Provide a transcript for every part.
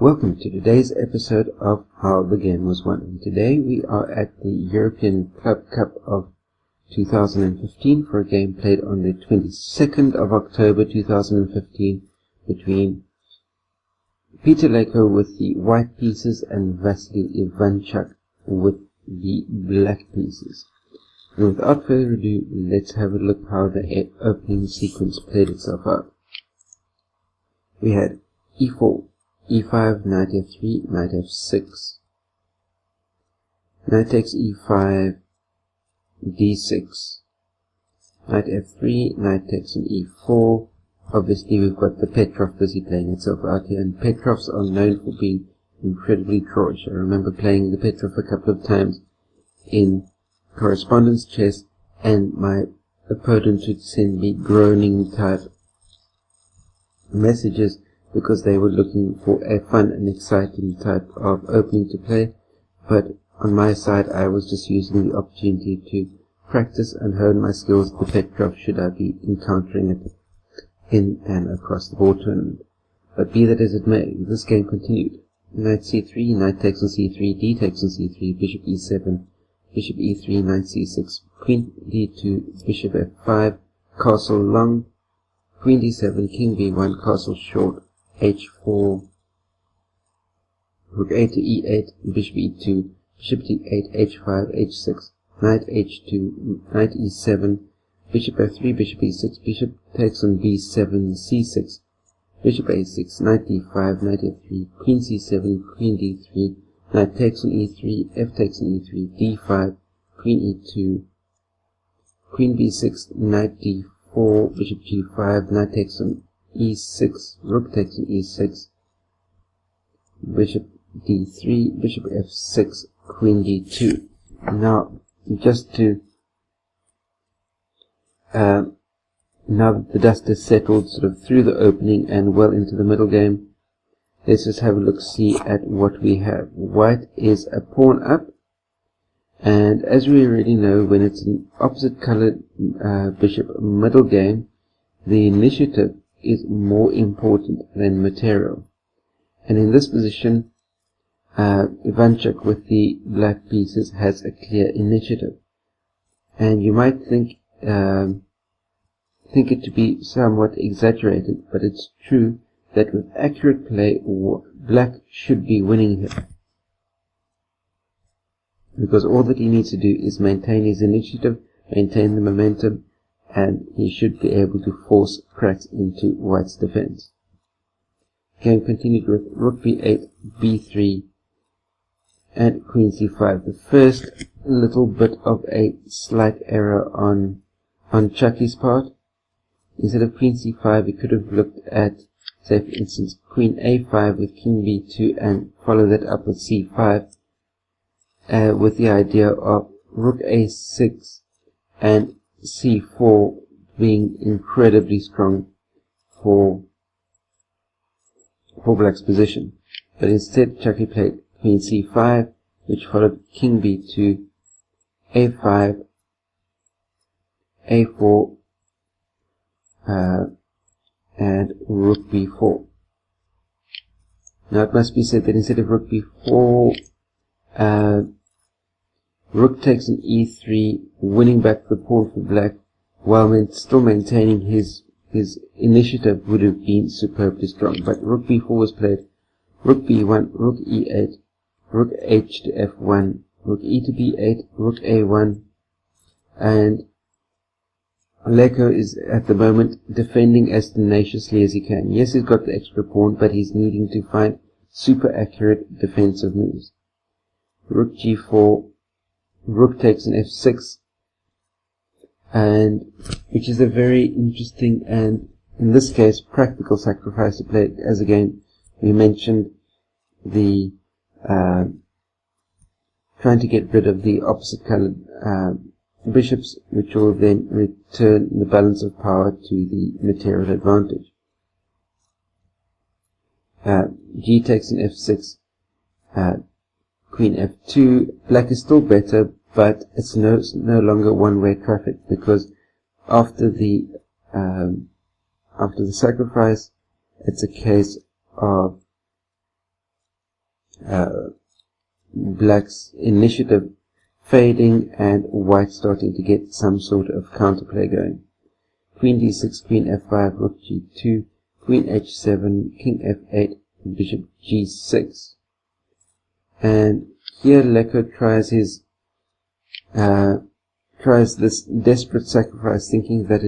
Welcome to today's episode of How the Game Was Won. And today we are at the European Club Cup of 2015 for a game played on the 22nd of October 2015 between Peter Leko with the white pieces and Vassily Ivanchuk with the black pieces. And without further ado, let's have a look how the opening sequence played itself out. We had e4, e5, knight f3, knight f6, knight takes e5, d6, knight f3, knight takes an e4. Obviously we've got the Petrov busy playing itself out here, and Petrovs are known for being incredibly drawish. I remember playing the Petrov a couple of times in correspondence chess, and my opponent would send me groaning type messages because they were looking for a fun and exciting type of opening to play, but on my side I was just using the opportunity to practice and hone my skills with the Petrov should I be encountering it in and across the board tournament. But be that as it may, this game continued. Knight c3, knight takes on c3, d takes on c3, bishop e7, bishop e3, knight c6, queen d2, bishop f5, castle long, queen d7, king b1, castle short, h4, rook a to e8, bishop e2, bishop d8, h5, h6, knight h2, knight e7, bishop f3, bishop e6, bishop takes on b7, c6, bishop a6, knight d5, knight f3, queen c7, queen d3, knight takes on e3, f takes on e3, d5, queen e2, queen b6, knight d4, bishop g5, knight takes on e6, rook takes on e6, bishop d3, bishop f6, queen d2. Now, just to now that the dust is settled sort of through the opening and well into the middle game, let's just have a look-see at what we have. White is a pawn up, and as we already know, when it's an opposite colored bishop middle game, the initiative is more important than material. And in this position, Ivanchuk with the black pieces has a clear initiative. And you might think it to be somewhat exaggerated, but it's true that with accurate play, black should be winning here. Because all that he needs to do is maintain his initiative, maintain the momentum, and he should be able to force cracks into white's defense. Game continued with rook b8, b3, and queen c5. The first little bit of a slight error on Chucky's part. Instead of queen c5, we could have looked at, say for instance, queen a5 with king b2 and follow that up with c5, with the idea of rook a6 and c4 being incredibly strong for black's position. But instead, Chucky played queen c5, which followed king b2, a5, a4, and rook b4. Now it must be said that instead of rook b4, rook takes an e3, winning back the pawn for black, while still maintaining his initiative would have been superbly strong. But rook b4 was played, rook b1, rook e8, rook h to f1, rook e to b8, rook a1, and Leko is at the moment defending as tenaciously as he can. Yes, he's got the extra pawn, but he's needing to find super accurate defensive moves. Rook g4, rook takes an f6, and which is a very interesting and, in this case, practical sacrifice to play. As again, we mentioned the trying to get rid of the opposite colored bishops, which will then return the balance of power to the material advantage. G takes an f6, queen f2. Black is still better, but it's no longer one-way traffic, because after the sacrifice, it's a case of black's initiative fading and white starting to get some sort of counterplay going. Queen d6, queen f5, rook g2, queen h7, king f8, bishop g6. And here Leko tries this desperate sacrifice, thinking that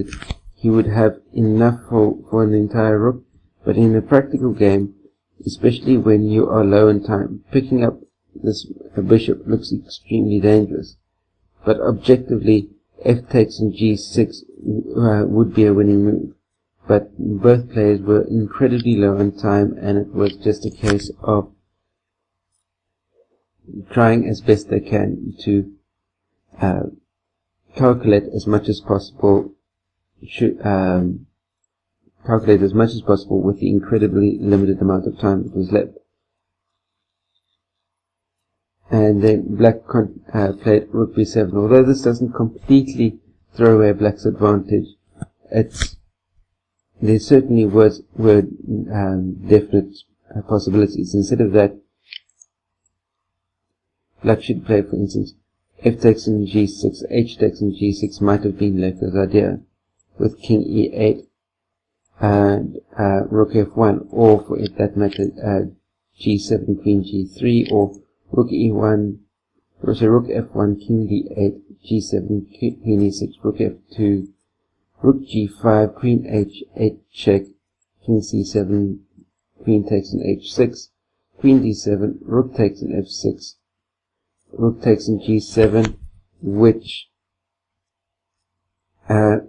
he would have enough for an entire rook, but in a practical game, especially when you are low in time, picking up this bishop looks extremely dangerous. But objectively, f takes and g6 would be a winning move. But both players were incredibly low in time, and it was just a case of trying as best they can to calculate as much as possible with the incredibly limited amount of time that was left. And then black played rook b7. Although this doesn't completely throw away black's advantage, there certainly were definite possibilities. Instead of that, black should play, for instance, f takes in g6, h takes in g6 might have been Leko's idea, with king e8 and rook f1, or for that matter g7, queen g3, or rook e1, rook f1, king d8, g7, queen e6, rook f2, rook g5, queen h8 check, king c7, queen takes in h6, queen d7, rook takes in f6, rook takes in g7, which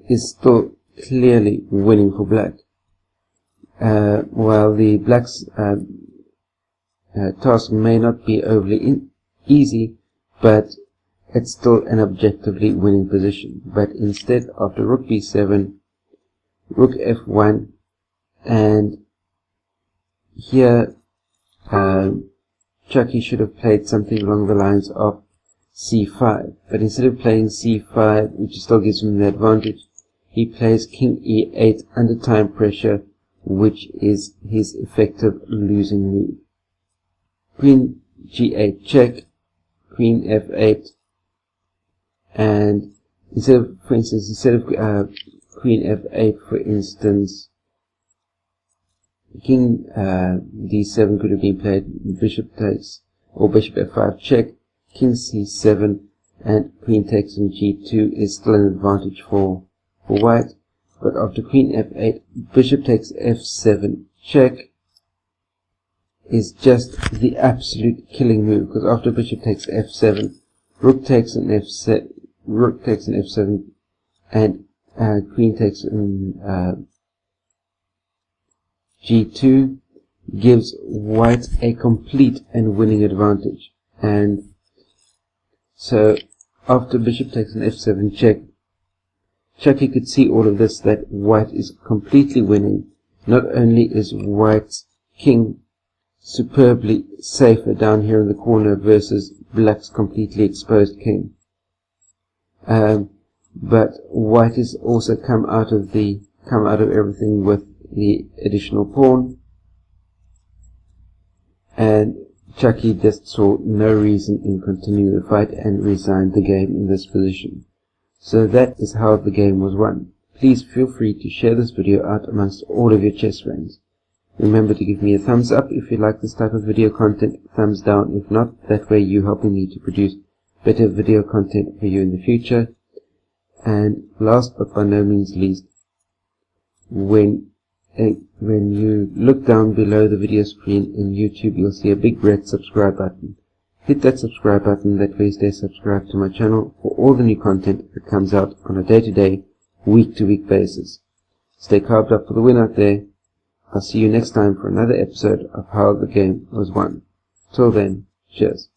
is still clearly winning for black. While the black's task may not be overly easy, but it's still an objectively winning position. But instead, after rook b7, rook f1, and here Chucky should have played something along the lines of c5, but instead of playing c5, which still gives him the advantage, he plays king e8 under time pressure, which is his effective losing move. Queen g8 check, queen f8, and instead of queen f8, for instance, king d7 could have been played, bishop takes, or bishop f5 check, king c7, and queen takes in g2 is still an advantage for white. But after queen f8, bishop takes f7 check is just the absolute killing move, because after bishop takes f7, rook takes an f7, and queen takes in g2 gives white a complete and winning advantage. And so after bishop takes an f7 check, Chucky could see all of this, that white is completely winning. Not only is white's king superbly safer down here in the corner versus black's completely exposed king, but white has also come out of everything with the additional pawn, and Chucky just saw no reason in continuing the fight and resigned the game in this position. So that is how the game was won. Please feel free to share this video out amongst all of your chess friends. Remember to give me a thumbs up if you like this type of video content, thumbs down if not, that way you helping me to produce better video content for you in the future. And last but by no means least, when you look down below the video screen in YouTube, you'll see a big red subscribe button. Hit that subscribe button, that way you stay subscribed to my channel for all the new content that comes out on a day-to-day, week-to-week basis. Stay carved up for the win out there. I'll see you next time for another episode of How the Game Was Won. Till then, cheers.